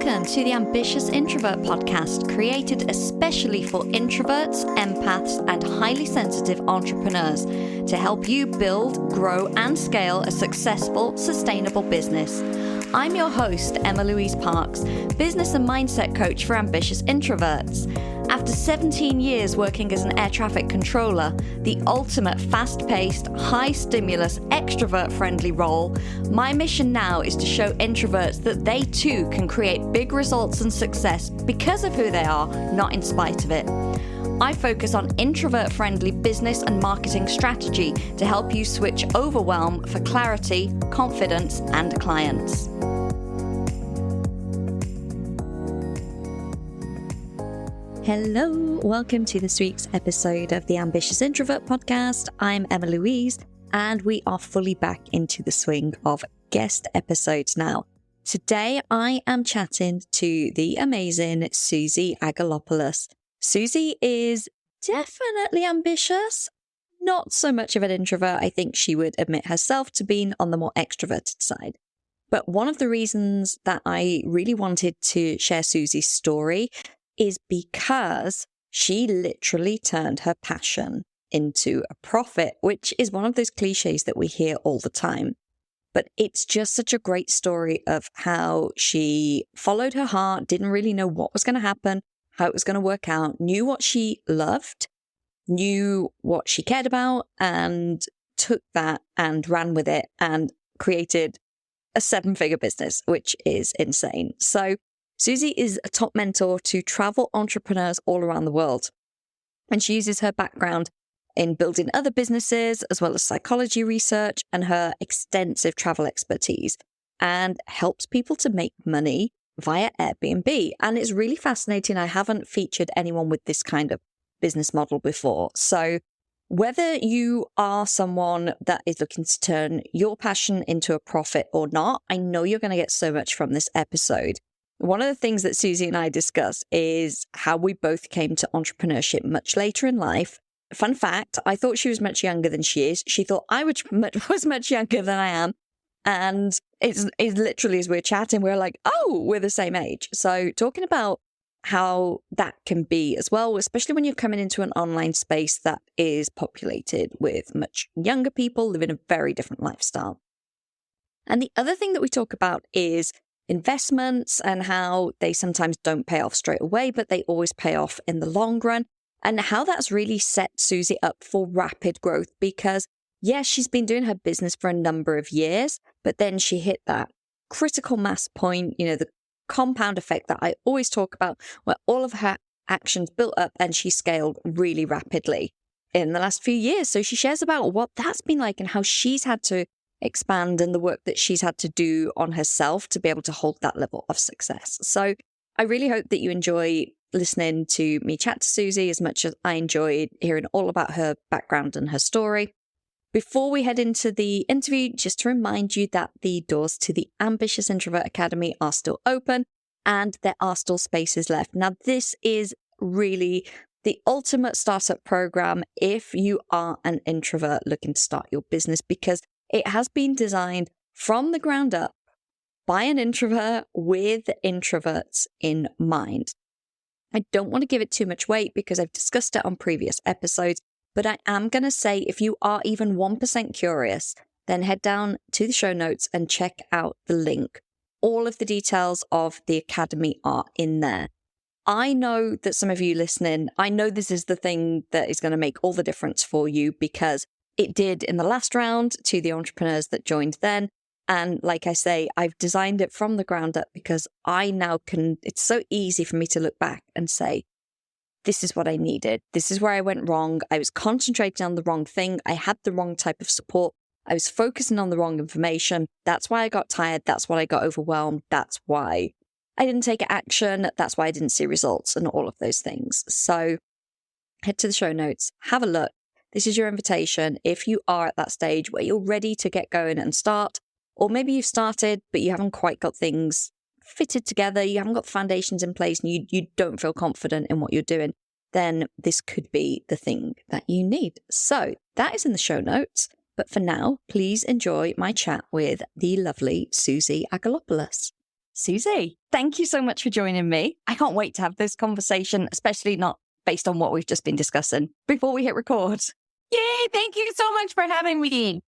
Welcome to the Ambitious Introvert Podcast, created especially for introverts, empaths, and highly sensitive entrepreneurs to help you build, grow, and scale a successful, sustainable business. I'm your host, Emma-Louise Parks, business and mindset coach for ambitious introverts. After 17 years working as an air traffic controller, the ultimate fast-paced, high-stimulus, extrovert-friendly role, my mission now is to show introverts that they too can create big results and success because of who they are, not in spite of it. I focus on introvert-friendly business and marketing strategy to help you switch overwhelm for clarity, confidence, and clients. Hello, welcome to this week's episode of the Ambitious Introvert Podcast. I'm Emma-Louise, and we are fully back into the swing of guest episodes now. Today, I am chatting to the amazing Suzie Agelopoulos. Suzie is definitely ambitious, not so much of an introvert. I think she would admit herself to being on the more extroverted side. But one of the reasons that I really wanted to share Suzie's story is because she literally turned her passion into a profit, which is one of those cliches that we hear all the time. But it's just such a great story of how she followed her heart, didn't really know what was going to happen, how it was going to work out, knew what she loved, knew what she cared about, and took that and ran with it and created a 7-figure business, which is insane. So Suzie is a top mentor to travel entrepreneurs all around the world. And she uses her background in building other businesses, as well as psychology research and her extensive travel expertise, and helps people to make money via Airbnb. And it's really fascinating. I haven't featured anyone with this kind of business model before. So whether you are someone that is looking to turn your passion into a profit or not, I know you're going to get so much from this episode. One of the things that Suzie and I discuss is how we both came to entrepreneurship much later in life. Fun fact, I thought she was much younger than she is. She thought I was much younger than I am. And it's literally, as we're chatting, we're like, oh, we're the same age. So talking about how that can be as well, especially when you're coming into an online space that is populated with much younger people living a very different lifestyle. And the other thing that we talk about is investments and how they sometimes don't pay off straight away, but they always pay off in the long run, and how that's really set Suzie up for rapid growth because, yes, she's been doing her business for a number of years, but then she hit that critical mass point, the compound effect that I always talk about, where all of her actions built up and she scaled really rapidly in the last few years. So she shares about what that's been like and how she's had to expand and the work that she's had to do on herself to be able to hold that level of success. So I really hope that you enjoy listening to me chat to Suzie as much as I enjoyed hearing all about her background and her story. Before we head into the interview, just to remind you that the doors to the Ambitious Introvert Academy are still open and there are still spaces left. Now, this is really the ultimate startup program if you are an introvert looking to start your business, because it has been designed from the ground up by an introvert with introverts in mind. I don't want to give it too much weight because I've discussed it on previous episodes, but I am going to say if you are even 1% curious, then head down to the show notes and check out the link. All of the details of the academy are in there. I know that some of you listening, I know this is the thing that is going to make all the difference for you because it did in the last round to the entrepreneurs that joined then. And like I say, I've designed it from the ground up because I now it's so easy for me to look back and say, this is what I needed. This is where I went wrong. I was concentrating on the wrong thing. I had the wrong type of support. I was focusing on the wrong information. That's why I got tired. That's why I got overwhelmed. That's why I didn't take action. That's why I didn't see results and all of those things. So head to the show notes, have a look. This is your invitation. If you are at that stage where you're ready to get going and start, or maybe you've started, but you haven't quite got things fitted together, you haven't got the foundations in place, and you don't feel confident in what you're doing, then this could be the thing that you need. So that is in the show notes. But for now, please enjoy my chat with the lovely Suzie Agelopoulos. Suzie, thank you so much for joining me. I can't wait to have this conversation, especially not based on what we've just been discussing before we hit record. Yay, thank you so much for having me.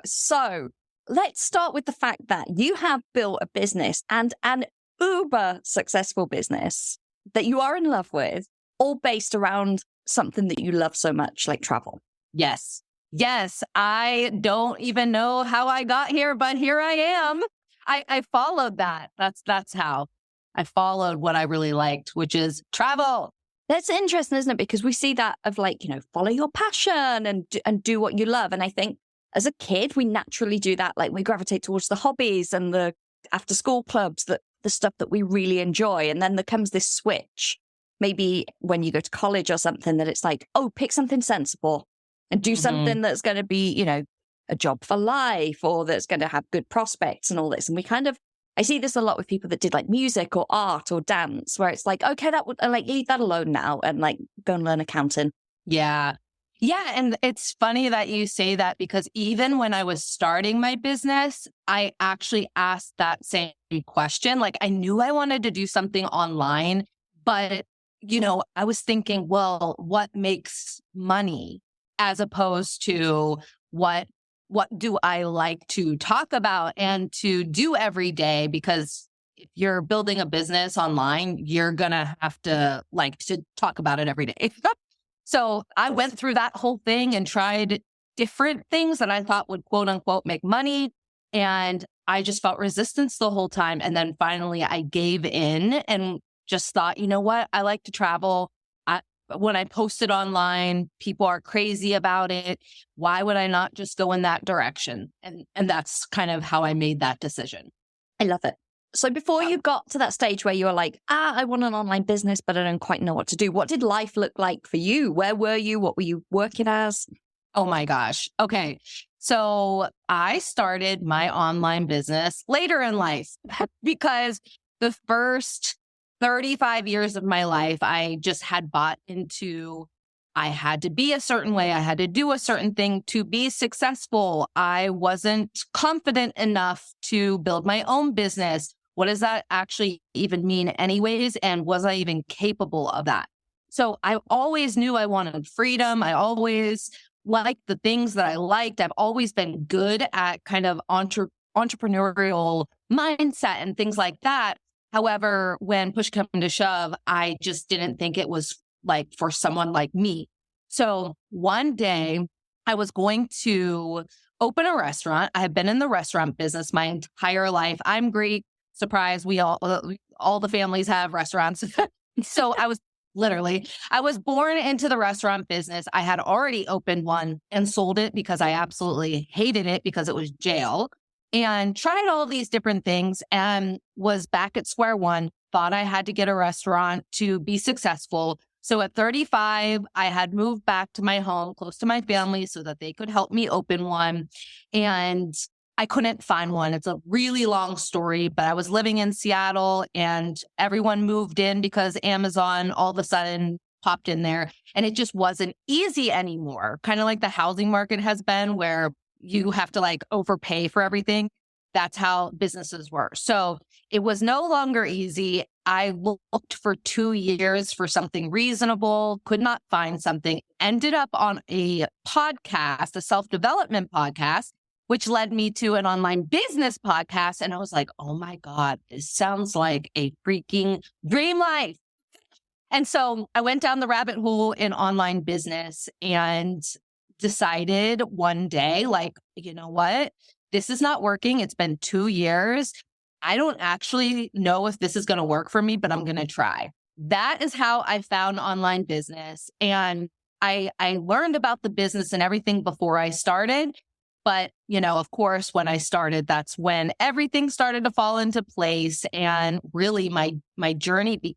So let's start with the fact that you have built a business and an uber successful business that you are in love with, all based around something that you love so much, like travel. Yes. I don't even know how I got here, but here I am. I followed that. That's how I followed what I really liked, which is travel. That's interesting, isn't it? Because we see that of like, follow your passion and do what you love. And I think as a kid, we naturally do that. Like we gravitate towards the hobbies and the after school clubs, the stuff that we really enjoy. And then there comes this switch, maybe when you go to college or something, that it's like, oh, pick something sensible and do something that's going to be, a job for life or that's going to have good prospects and all this. And I see this a lot with people that did like music or art or dance, where it's like, okay, that would like leave that alone now and like go and learn accounting. Yeah. And it's funny that you say that because even when I was starting my business, I actually asked that same question. Like I knew I wanted to do something online, but I was thinking, well, what makes money as opposed to what do I like to talk about and to do every day? Because if you're building a business online, you're going to have to like to talk about it every day. So I went through that whole thing and tried different things that I thought would quote unquote make money. And I just felt resistance the whole time. And then finally I gave in and just thought, you know what? I like to travel. When I post it online, people are crazy about it. Why would I not just go in that direction? And that's kind of how I made that decision. I love it. So before you got to that stage where you were like, I want an online business, but I don't quite know what to do. What did life look like for you? Where were you? What were you working as? Oh my gosh. Okay. So I started my online business later in life because the first 35 years of my life, I just had bought into, I had to be a certain way. I had to do a certain thing to be successful. I wasn't confident enough to build my own business. What does that actually even mean anyways? And was I even capable of that? So I always knew I wanted freedom. I always liked the things that I liked. I've always been good at kind of entrepreneurial mindset and things like that. However, when push came to shove, I just didn't think it was like for someone like me. So one day I was going to open a restaurant. I had been in the restaurant business my entire life. I'm Greek. Surprise. We all the families have restaurants. So I was born into the restaurant business. I had already opened one and sold it because I absolutely hated it because it was jail. And tried all these different things and was back at square one, thought I had to get a restaurant to be successful. So at 35, I had moved back to my home, close to my family so that they could help me open one. And I couldn't find one. It's a really long story, but I was living in Seattle and everyone moved in because Amazon all of a sudden popped in there and it just wasn't easy anymore. Kind of like the housing market has been where you have to like overpay for everything. That's how businesses were. So it was no longer easy. I looked for 2 years for something reasonable, could not find something, ended up on a podcast, a self-development podcast, which led me to an online business podcast. And I was like, oh my God, this sounds like a freaking dream life. And so I went down the rabbit hole in online business and decided one day, like, you know what? This is not working. It's been 2 years. I don't actually know if this is going to work for me, but I'm going to try. That is how I found online business. And I learned about the business and everything before I started. But, of course, when I started, that's when everything started to fall into place. And really my journey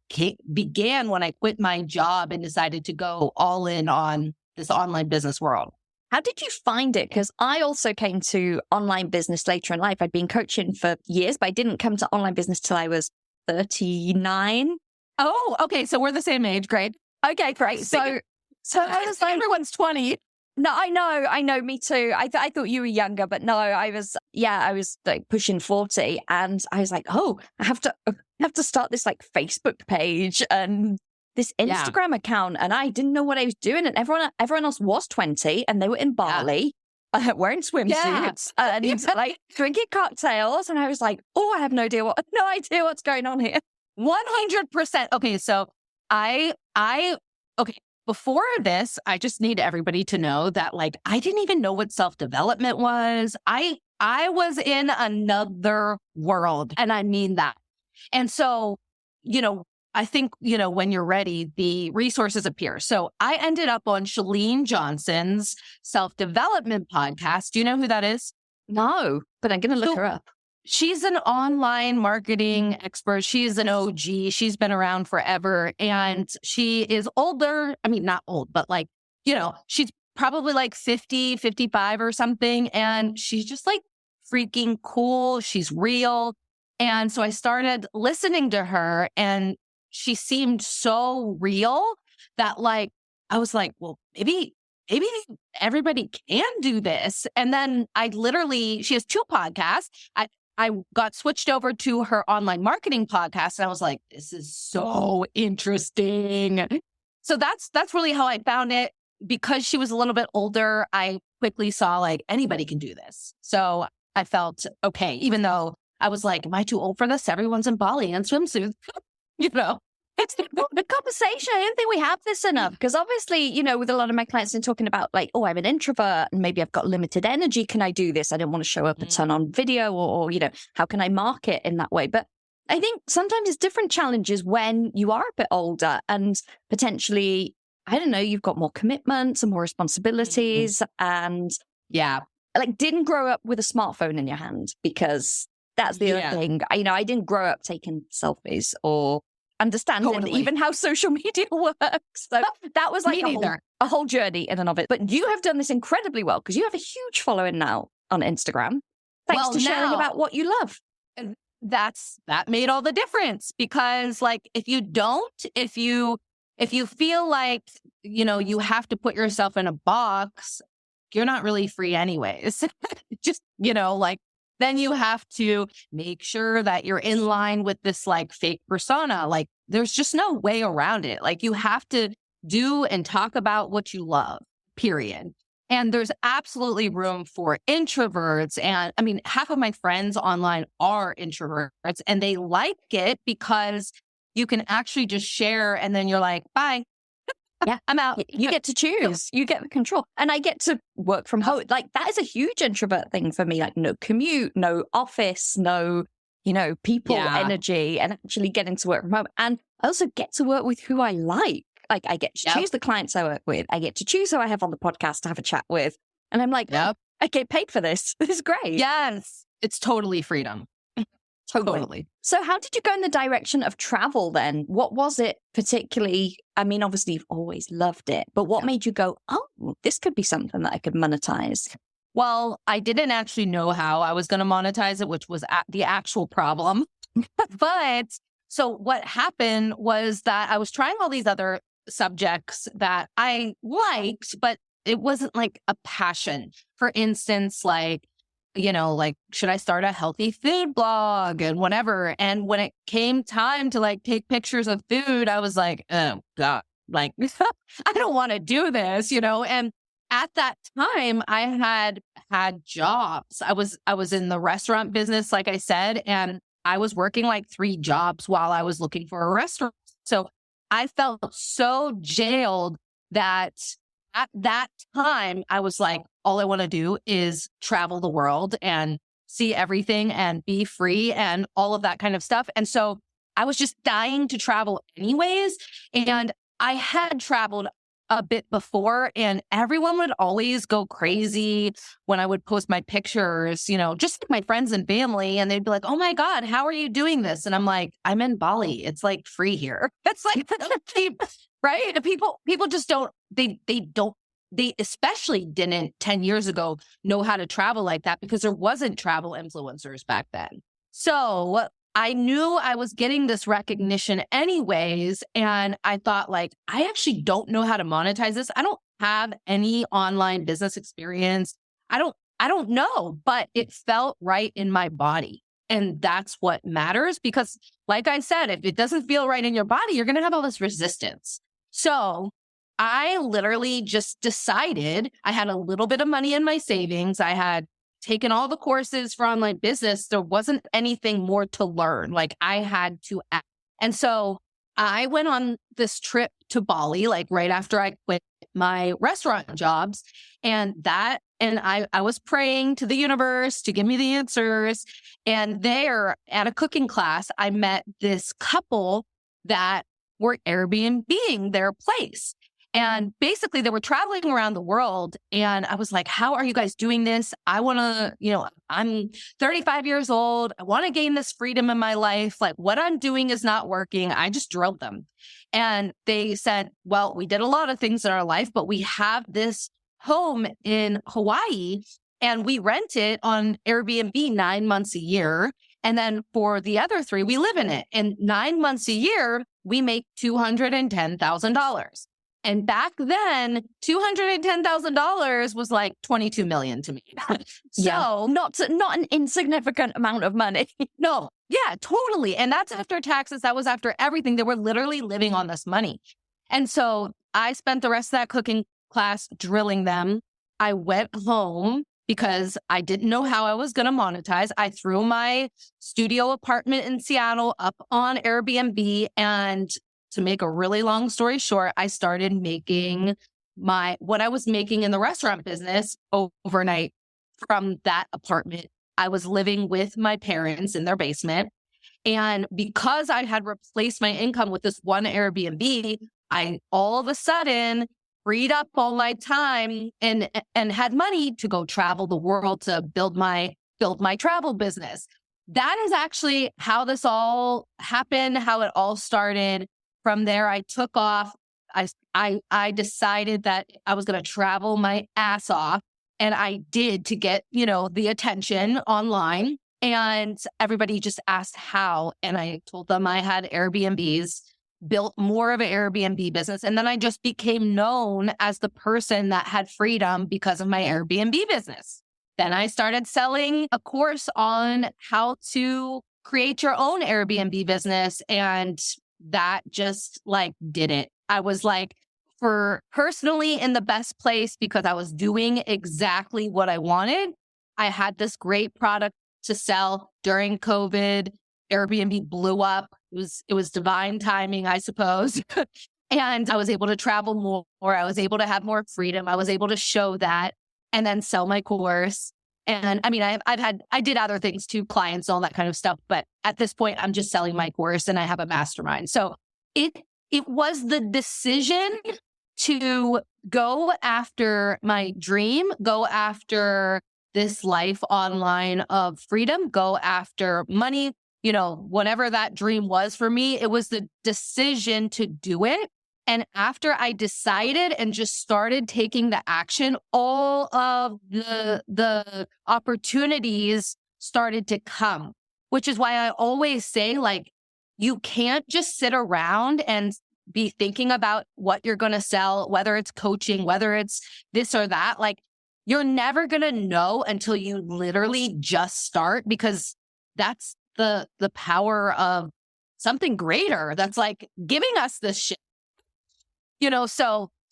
began when I quit my job and decided to go all in on this online business world. How did you find it? Because I also came to online business later in life. I'd been coaching for years, but I didn't come to online business till I was 39. Oh, okay. So we're the same age. Great. Okay, great. So I was like, everyone's 20. No, I know, me too. I thought you were younger, but no, I was like pushing 40, and I was like, oh, I have to start this like Facebook page and this Instagram account, and I didn't know what I was doing, and everyone else was 20, and they were in Bali. Wearing swimsuits and like drinking cocktails, and I was like, "Oh, I have no idea what's going on here." 100%. Okay, so okay. Before this, I just need everybody to know that like I didn't even know what self-development was. I was in another world, and I mean that. And so, I think, when you're ready, the resources appear. So I ended up on Chalene Johnson's self-development podcast. Do you know who that is? No, but I'm going to look her up. She's an online marketing expert. She's an OG. She's been around forever. And she is older. I mean, not old, but like, she's probably like 50, 55 or something. And she's just like freaking cool. She's real. And so I started listening to her, and she seemed so real that like, I was like, well, maybe everybody can do this. And then she has 2 podcasts. I got switched over to her online marketing podcast, and I was like, this is so interesting. So that's really how I found it. Because she was a little bit older, I quickly saw like anybody can do this. So I felt okay, even though I was like, am I too old for this? Everyone's in Bali and swimsuits, The conversation, I don't think we have this enough, because obviously, with a lot of my clients, they're talking about like, oh, I'm an introvert and maybe I've got limited energy. Can I do this? I don't want to show up a ton on video, or how can I market in that way? But I think sometimes it's different challenges when you are a bit older and potentially, I don't know, you've got more commitments and more responsibilities and like didn't grow up with a smartphone in your hand, because that's the other thing. I didn't grow up taking selfies or understanding even how social media works. So that was like a whole journey in and of it. But you have done this incredibly well, because you have a huge following now on Instagram, thanks to sharing about what you love. That made all the difference, because like if you feel like, you have to put yourself in a box, you're not really free anyways. Just, then you have to make sure that you're in line with this like fake persona. Like there's just no way around it. Like you have to do and talk about what you love, period. And there's absolutely room for introverts. And I mean, half of my friends online are introverts, and they like it because you can actually just share, and then you're like, bye. Yeah, I'm out. You get to choose. You get the control. And I get to work from home. Like that is a huge introvert thing for me. Like no commute, no office, no, people energy, and actually getting to work from home. And I also get to work with who I like. Like I get to choose the clients I work with. I get to choose who I have on the podcast to have a chat with. And I'm like, I get paid for this. This is great. Yes. It's totally freedom. Totally. So how did you go in the direction of travel then? What was it particularly? I mean, obviously you've always loved it, but what made you go, oh, this could be something that I could monetize? Well, I didn't actually know how I was going to monetize it, which was the actual problem. But so what happened was that I was trying all these other subjects that I liked, but it wasn't like a passion. For instance, like, should I start a healthy food blog and whatever? And when it came time to like take pictures of food, I was like, oh God, like, I don't want to do this, And at that time I had jobs. I was in the restaurant business, like I said, and I was working like 3 jobs while I was looking for a restaurant. So I felt so jailed that at that time, I was like, all I want to do is travel the world and see everything and be free and all of that kind of stuff. And so I was just dying to travel anyways. And I had traveled a bit before, and everyone would always go crazy when I would post my pictures, just like my friends and family. And they'd be like, oh my God, how are you doing this? And I'm like, I'm in Bali. It's like free here. It's like, right? People just don't, they especially didn't 10 years ago know how to travel like that, because there wasn't travel influencers back then. So I knew I was getting this recognition anyways. And I thought like, I actually don't know how to monetize this. I have any online business experience. I don't know, but it felt right in my body. And that's what matters because like I said, if it doesn't feel right in your body, you're going to have all this resistance. So I literally just decided I had a little bit of money in my savings. I had taken all the courses for online business. There wasn't anything more to learn. Like I had to act. And so I went on this trip to Bali, like right after I quit my restaurant jobs. And I was praying to the universe to give me the answers. And there at a cooking class, I met this couple that were Airbnb-ing their place. And basically they were traveling around the world. And I was like, how are you guys doing this? I want to, I'm 35 years old. I want to gain this freedom in my life. Like what I'm doing is not working. I just drilled them. And they said, well, we did a lot of things in our life, but we have this home in Hawaii and we rent it on Airbnb 9 months a year. And then for the other 3, we live in it. And 9 months a year, we make $210,000. And back then, $210,000 was like $22 million to me. So not an insignificant amount of money. No, yeah, totally. And that's after taxes. That was after everything. They were literally living on this money. And so I spent the rest of that cooking class drilling them. I went home because I didn't know how I was going to monetize. I threw my studio apartment in Seattle up on Airbnb, and to make a really long story short, I started making what I was making in the restaurant business overnight from that apartment. I was living with my parents in their basement. And because I had replaced my income with this one Airbnb, I all of a sudden freed up all my time and had money to go travel the world to build my travel business. That is actually how this all happened, how it all started. From there, I took off. I decided that I was going to travel my ass off. And I did to get, the attention online. And everybody just asked how. And I told them I had Airbnbs, built more of an Airbnb business. And then I just became known as the person that had freedom because of my Airbnb business. Then I started selling a course on how to create your own Airbnb business. And that just did it. I was personally in the best place because I was doing exactly what I wanted. I had this great product to sell during COVID. Airbnb blew up. It was divine timing, I suppose. And I was able to travel more. I was able to have more freedom. I was able to show that and then sell my course. And I mean, I did other things too, clients, all that kind of stuff. But at this point, I'm just selling my course and I have a mastermind. So it was the decision to go after my dream, go after this life online of freedom, go after money, whatever that dream was for me. It was the decision to do it. And after I decided and just started taking the action, all of the opportunities started to come, which is why I always say, you can't just sit around and be thinking about what you're going to sell, whether it's coaching, whether it's this or that. You're never going to know until you literally just start, because that's the power of something greater that's giving us this shit.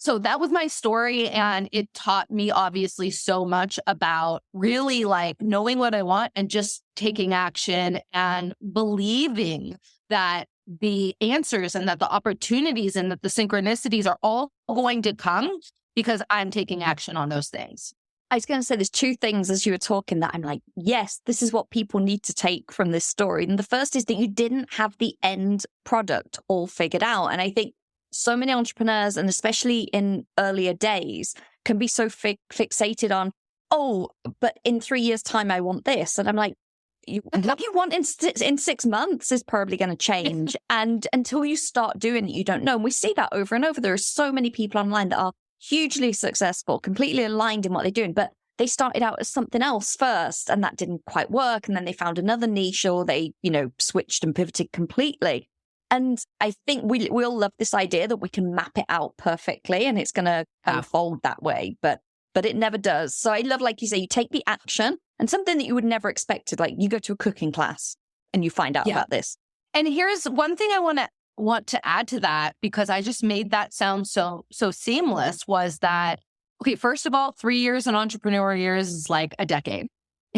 So that was my story. And it taught me obviously so much about really knowing what I want and just taking action and believing that the answers and that the opportunities and that the synchronicities are all going to come because I'm taking action on those things. I was going to say there's 2 things as you were talking that I'm like, yes, this is what people need to take from this story. And the first is that you didn't have the end product all figured out. And I think so many entrepreneurs, and especially in earlier days, can be so fixated on, but in 3 years' time, I want this. And I'm like, what you want in 6 months is probably going to change. And until you start doing it, you don't know. And we see that over and over. There are so many people online that are hugely successful, completely aligned in what they're doing, but they started out as something else first and that didn't quite work. And then they found another niche, or they, switched and pivoted completely. And I think we all love this idea that we can map it out perfectly and it's going to unfold that way, but it never does. So I love, like you say, you take the action and something that you would never expected, like you go to a cooking class and you find out about this. And here's one thing I want to add to that, because I just made that sound so seamless, was that, okay, first of all, 3 years in entrepreneur years is like a decade.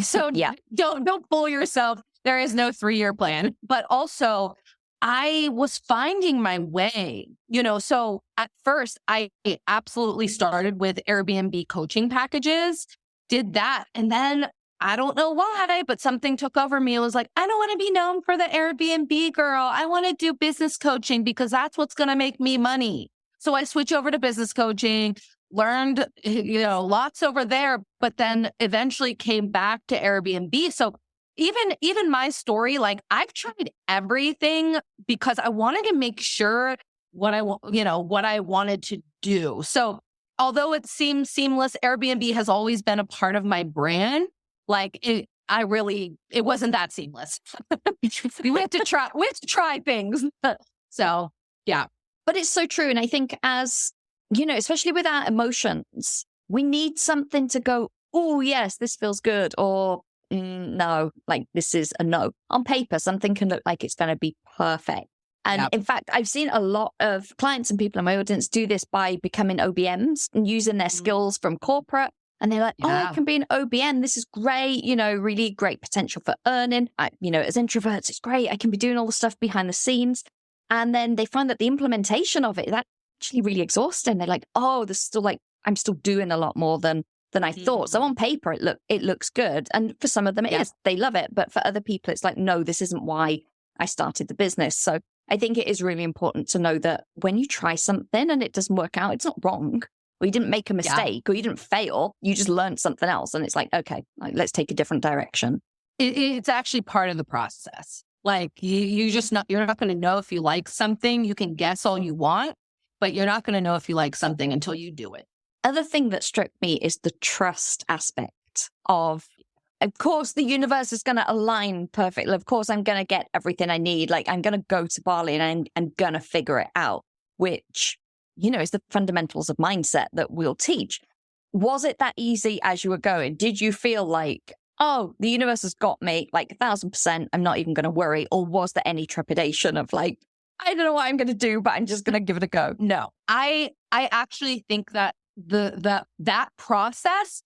So don't fool yourself. There is no 3-year plan. But also, I was finding my way, so at first I absolutely started with Airbnb coaching packages, did that. And then I don't know why, but something took over me. It was like, I don't want to be known for the Airbnb girl. I want to do business coaching because that's what's going to make me money. So I switched over to business coaching, learned, lots over there, but then eventually came back to Airbnb. So even my story, like I've tried everything because I wanted to make sure what I wanted to do. So although it seems seamless, Airbnb has always been a part of my brand. Like it wasn't that seamless. we have to try things. So yeah. But it's so true. And I think as, especially with our emotions, we need something to go, oh yes, this feels good. Or no, like this is a no. On paper, something can look like it's going to be perfect. And in fact, I've seen a lot of clients and people in my audience do this by becoming OBMs and using their skills from corporate. And they're like, I can be an OBM. This is great. Really great potential for earning. As introverts, it's great. I can be doing all the stuff behind the scenes. And then they find that the implementation of it is actually really exhausting. They're like, there's still I'm still doing a lot more than I thought. So on paper, it looks good. And for some of them, it is. They love it. But for other people, it's like, no, this isn't why I started the business. So I think it is really important to know that when you try something and it doesn't work out, it's not wrong. Or you didn't make a mistake or you didn't fail. You just learned something else. And it's like, okay, let's take a different direction. It's actually part of the process. Like you're not going to know if you like something. You can guess all you want, but you're not going to know if you like something until you do it. Other thing that struck me is the trust aspect of course, the universe is going to align perfectly. Of course, I'm going to get everything I need. Like I'm going to go to Bali and I'm going to figure it out, which, is the fundamentals of mindset that we'll teach. Was it that easy as you were going? Did you feel like, the universe has got me like 1,000%, I'm not even going to worry? Or was there any trepidation of like, I don't know what I'm going to do, but I'm just going to give it a go? No, I actually think that that process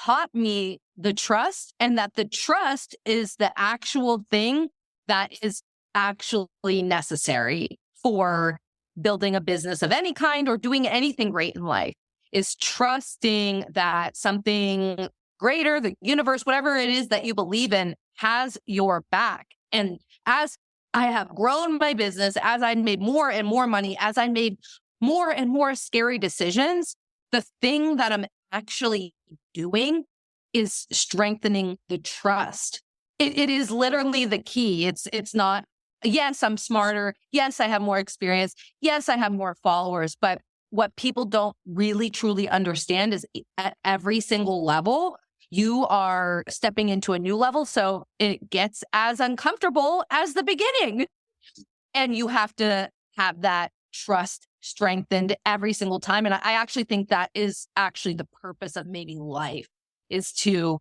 taught me the trust, and that the trust is the actual thing that is actually necessary for building a business of any kind or doing anything great in life, is trusting that something greater, the universe, whatever it is that you believe in, has your back. And as I have grown my business, as I made more and more money, as I made more and more scary decisions, the thing that I'm actually doing is strengthening the trust. It is literally the key. It's not, yes, I'm smarter. Yes, I have more experience. Yes, I have more followers. But what people don't really truly understand is at every single level, you are stepping into a new level. So it gets as uncomfortable as the beginning. And you have to have that trust strengthened every single time. And I actually think that is actually the purpose of maybe life, is to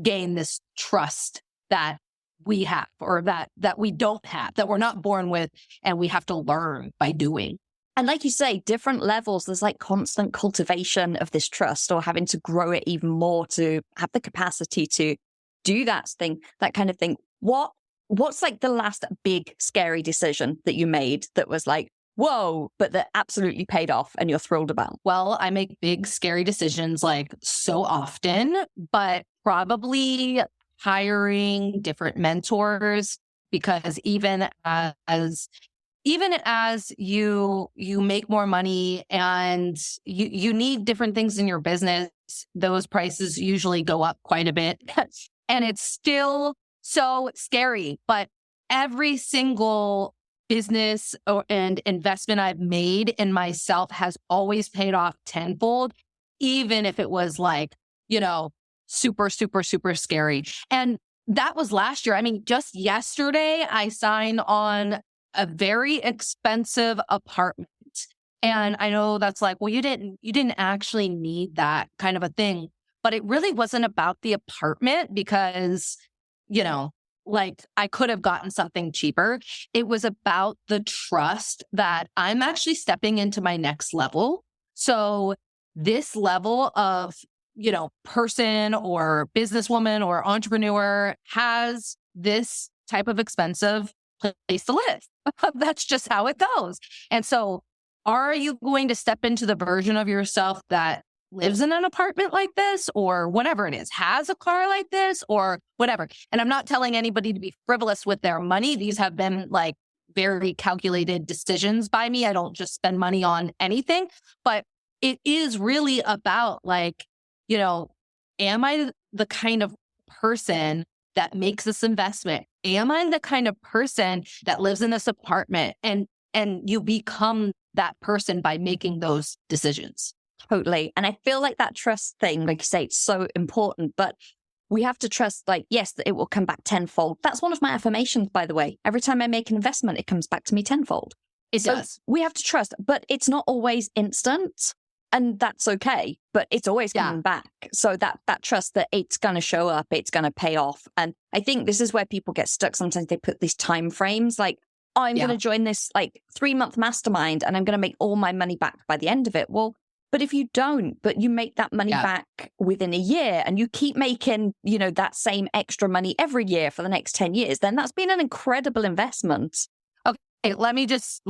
gain this trust that we have, or that we don't have, that we're not born with, and we have to learn by doing. And like you say, different levels, there's like constant cultivation of this trust, or having to grow it even more to have the capacity to do that kind of thing. What's like the last big scary decision that you made that was like, whoa, but that absolutely paid off and you're thrilled about? Well, I make big, scary decisions like so often, but probably hiring different mentors, because even as you make more money and you need different things in your business, those prices usually go up quite a bit. And it's still so scary. But every single business and investment I've made in myself has always paid off tenfold, even if it was like, super, super, super scary. And that was last year. I mean, just yesterday, I signed on a very expensive apartment. And I know that's like, well, you didn't actually need that kind of a thing. But it really wasn't about the apartment because, like I could have gotten something cheaper. It was about the trust that I'm actually stepping into my next level. So this level of, person or businesswoman or entrepreneur has this type of expensive place to live. That's just how it goes. And so are you going to step into the version of yourself that lives in an apartment like this or whatever it is, has a car like this or whatever? And I'm not telling anybody to be frivolous with their money. These have been like very calculated decisions by me. I don't just spend money on anything, but it is really about like, am I the kind of person that makes this investment? Am I the kind of person that lives in this apartment? And you become that person by making those decisions. Totally. And I feel like that trust thing, like you say, it's so important, but we have to trust, like, yes, that it will come back tenfold. That's one of my affirmations, by the way. Every time I make an investment, it comes back to me tenfold. It does. We have to trust, but it's not always instant. And that's okay, but it's always coming back. So that trust that it's going to show up, it's going to pay off. And I think this is where people get stuck. Sometimes they put these time frames like, oh, I'm going to join this like 3-month mastermind and I'm going to make all my money back by the end of it. Well, but if you don't, but you make that money back within a year and you keep making, that same extra money every year for the next 10 years, then that's been an incredible investment. Okay, let me just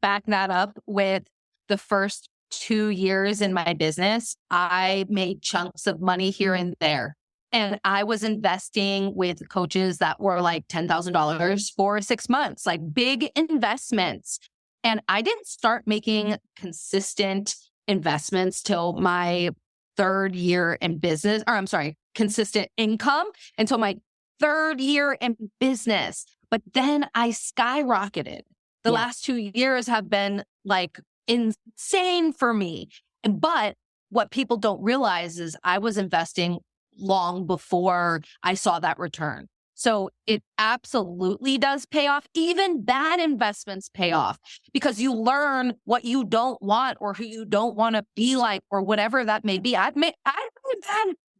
back that up with the first 2 years in my business. I made chunks of money here and there. And I was investing with coaches that were like $10,000 for 6 months, like big investments. And I didn't start making consistent investments till my 3rd year in business, consistent income until my 3rd year in business. But then I skyrocketed. The last 2 years have been like insane for me. But what people don't realize is I was investing long before I saw that return. So it absolutely does pay off. Even bad investments pay off because you learn what you don't want or who you don't want to be like or whatever that may be. I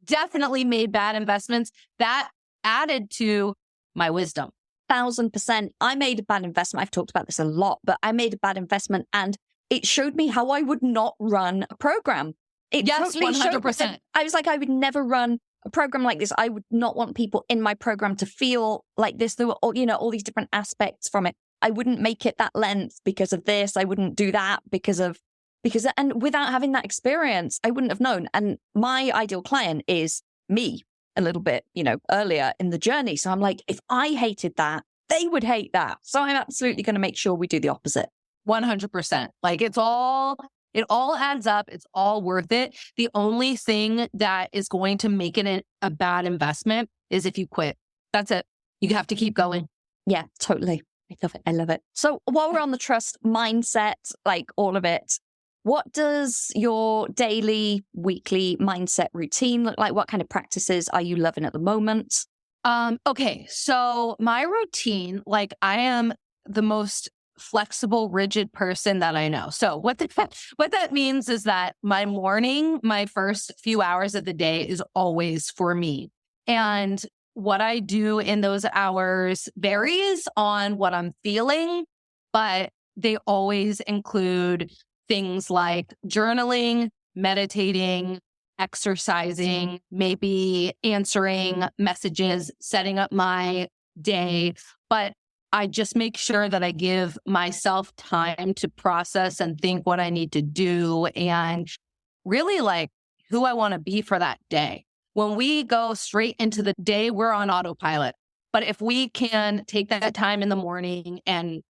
definitely made bad investments that added to my wisdom. 1,000%. I made a bad investment. I've talked about this a lot, but I made a bad investment and it showed me how I would not run a program. Yes, 100%. I was like, I would never run a program like this. I would not want people in my program to feel like this. There were all these different aspects from it. I wouldn't make it that length because of this. I wouldn't do that and without having that experience, I wouldn't have known. And my ideal client is me a little bit, earlier in the journey. So I'm like, if I hated that, they would hate that. So I'm absolutely going to make sure we do the opposite. 100%. Like it all adds up. It's all worth it. The only thing that is going to make it a bad investment is if you quit. That's it. You have to keep going. Yeah, totally. I love it. I love it. So while we're on the trust mindset, like all of it, what does your daily, weekly mindset routine look like? What kind of practices are you loving at the moment? Okay. So my routine, like I am the most flexible, rigid person that I know. So what that means is that my morning, my first few hours of the day is always for me. And what I do in those hours varies on what I'm feeling, but they always include things like journaling, meditating, exercising, maybe answering messages, setting up my day. But I just make sure that I give myself time to process and think what I need to do and really like who I want to be for that day. When we go straight into the day, we're on autopilot. But if we can take that time in the morning and,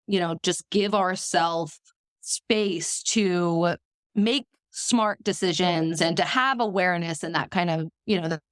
just give ourselves space to make smart decisions and to have awareness and that kind of,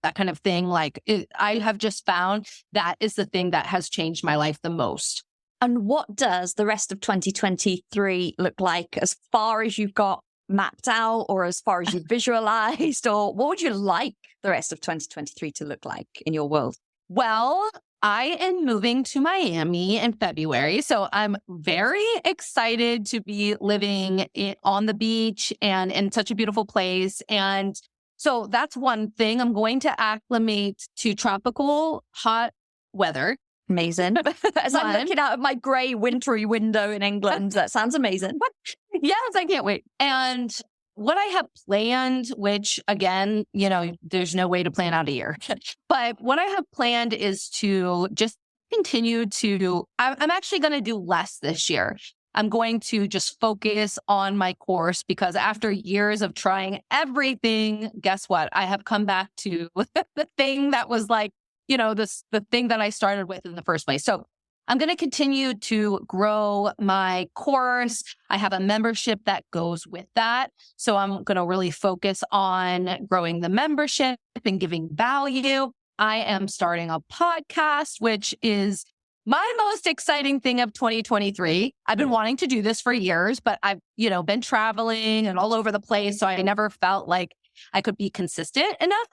that kind of thing. I have just found that is the thing that has changed my life the most. And what does the rest of 2023 look like as far as you've got mapped out or as far as you've visualized, or what would you like the rest of 2023 to look like in your world? Well, I am moving to Miami in February. So I'm very excited to be living on the beach and in such a beautiful place. And so that's one thing. I'm going to acclimate to tropical hot weather. Amazing. As I'm looking out of my grey wintry window in England, that sounds amazing. Yes, I can't wait. And what I have planned, which again, there's no way to plan out a year, but what I have planned is to just continue I'm actually going to do less this year. I'm going to just focus on my course because after years of trying everything, guess what? I have come back to the thing that was like, the thing that I started with in the first place. So I'm going to continue to grow my course. I have a membership that goes with that. So I'm going to really focus on growing the membership and giving value. I am starting a podcast, which is my most exciting thing of 2023. I've been wanting to do this for years, but I've, been traveling and all over the place. So I never felt like I could be consistent enough.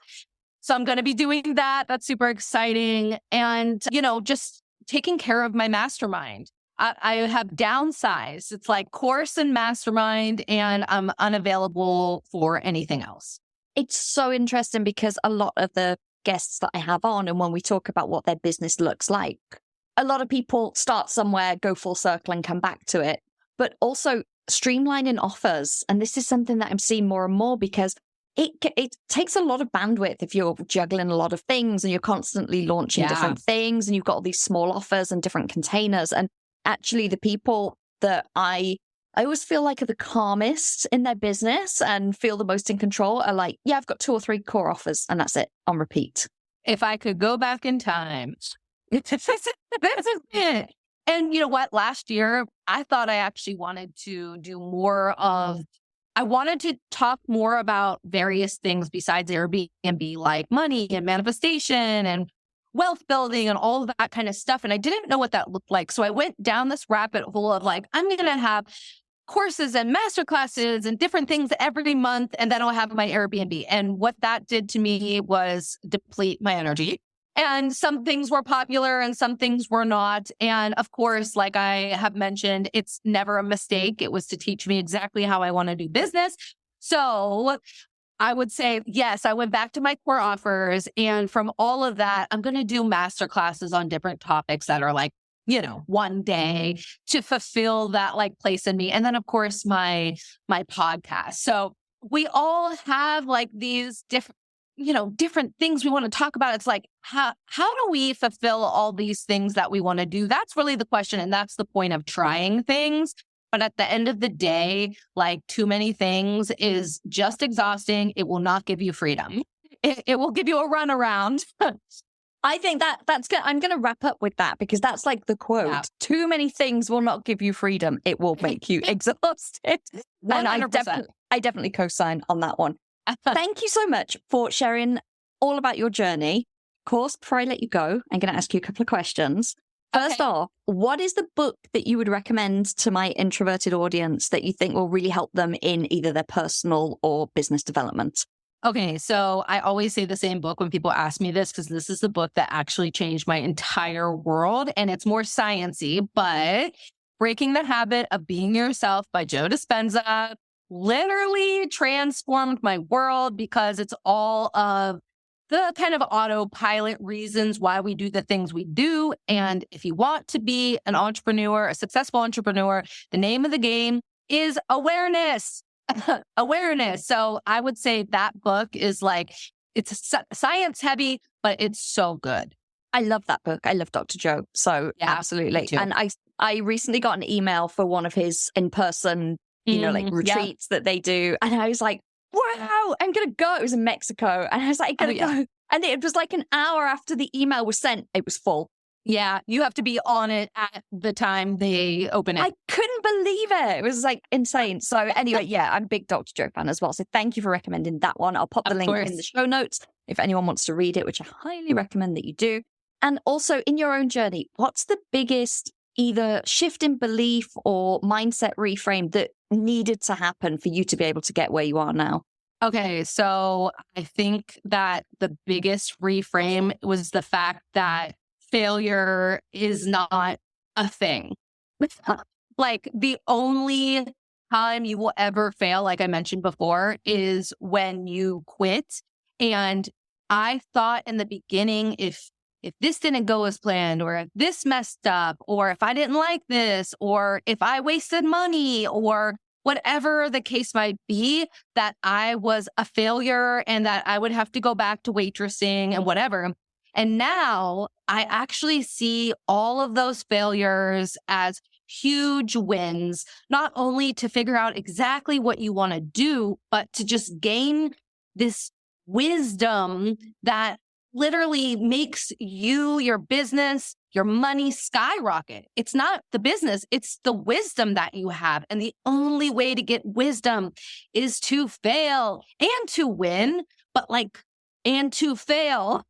So I'm going to be doing that. That's super exciting. And, just taking care of my mastermind. I have downsized. It's like course and mastermind, and I'm unavailable for anything else. It's so interesting because a lot of the guests that I have on, and when we talk about what their business looks like, a lot of people start somewhere, go full circle and come back to it, but also streamlining offers. And this is something that I'm seeing more and more because it takes a lot of bandwidth if you're juggling a lot of things and you're constantly launching different things and you've got all these small offers and different containers. And actually the people that I always feel like are the calmest in their business and feel the most in control are like, I've got 2 or 3 core offers and that's it on repeat. If I could go back in time, this is it. And you know what? Last year, I thought I actually wanted to do more of I wanted to talk more about various things besides Airbnb, like money and manifestation and wealth building and all of that kind of stuff. And I didn't know what that looked like. So I went down this rabbit hole of like, I'm going to have courses and masterclasses and different things every month. And then I'll have my Airbnb. And what that did to me was deplete my energy. And some things were popular and some things were not. And of course, like I have mentioned, it's never a mistake. It was to teach me exactly how I want to do business. So I would say, yes, I went back to my core offers. And from all of that, I'm going to do masterclasses on different topics that are like, one day to fulfill that like place in me. And then of course, my podcast. So we all have like these different things we want to talk about. It's like, how do we fulfill all these things that we want to do? That's really the question. And that's the point of trying things. But at the end of the day, like too many things is just exhausting. It will not give you freedom. It will give you a runaround. I think that's good. I'm going to wrap up with that because that's like the quote. Yeah. Too many things will not give you freedom. It will make you exhausted. 100%. And I definitely co-sign on that one. Thank you so much for sharing all about your journey. Of course, before I let you go, I'm going to ask you a couple of questions. First off, what is the book that you would recommend to my introverted audience that you think will really help them in either their personal or business development? Okay, so I always say the same book when people ask me this, because this is the book that actually changed my entire world. And it's more sciencey, but Breaking the Habit of Being Yourself by Joe Dispenza literally transformed my world because it's all of the kind of autopilot reasons why we do the things we do. And if you want to be an entrepreneur, a successful entrepreneur, the name of the game is awareness. Awareness. So I would say that book is like, it's science heavy, but it's so good. I love that book. I love Dr. Joe. So yeah, absolutely. And I recently got an email for one of his in-person, retreats that they do. And I was like, wow, I'm going to go. It was in Mexico. And I was like, I'm going to go. And it was like an hour after the email was sent, it was full. Yeah, you have to be on it at the time they open it. I couldn't believe it. It was like insane. So anyway, I'm a big Dr. Joe fan as well. So thank you for recommending that one. I'll pop the link in the show notes if anyone wants to read it, which I highly recommend that you do. And also in your own journey, what's the biggest either shift in belief or mindset reframe that needed to happen for you to be able to get where you are now? Okay, so I think that the biggest reframe was the fact that failure is not a thing. Like the only time you will ever fail, like I mentioned before, is when you quit. And I thought in the beginning, if this didn't go as planned, or if this messed up, or if I didn't like this, or if I wasted money, or whatever the case might be, that I was a failure and that I would have to go back to waitressing and whatever. And now I actually see all of those failures as huge wins, not only to figure out exactly what you want to do, but to just gain this wisdom that literally makes you, your business, your money skyrocket. It's not the business, it's the wisdom that you have. And the only way to get wisdom is to fail and to win, but and to fail,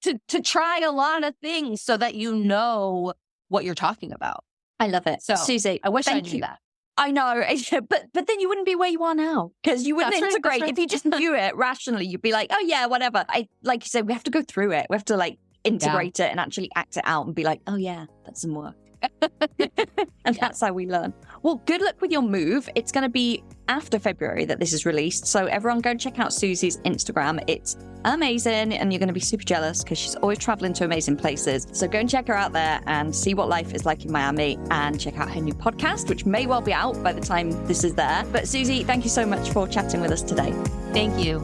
to try a lot of things so that you know what you're talking about. I love it. So, Suzie, I wish I thank knew you. that. I know, but then you wouldn't be where you are now, because you wouldn't integrate. Right. If you just knew it rationally, you'd be like, oh yeah, whatever. Like you said, we have to go through it. We have to integrate it and actually act it out and be like, oh yeah, that's some work. And that's how we learn. Well, good luck with your move. It's going to be after February that this is released. So everyone go and check out Suzie's Instagram. It's amazing. And you're going to be super jealous because she's always traveling to amazing places. So go and check her out there and see what life is like in Miami, and check out her new podcast, which may well be out by the time this is there. But Suzie, thank you so much for chatting with us today. Thank you.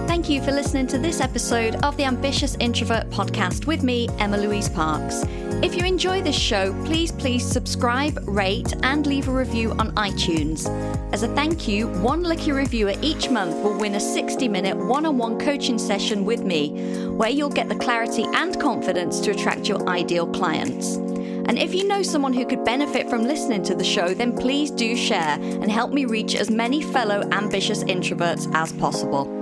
Thank you for listening to this episode of the Ambitious Introvert Podcast with me, Emma-Louise Parks. If you enjoy this show, please subscribe, rate, and leave a review on iTunes. As a thank you, one lucky reviewer each month will win a 60-minute one-on-one coaching session with me, where you'll get the clarity and confidence to attract your ideal clients. And if you know someone who could benefit from listening to the show, then please do share and help me reach as many fellow ambitious introverts as possible.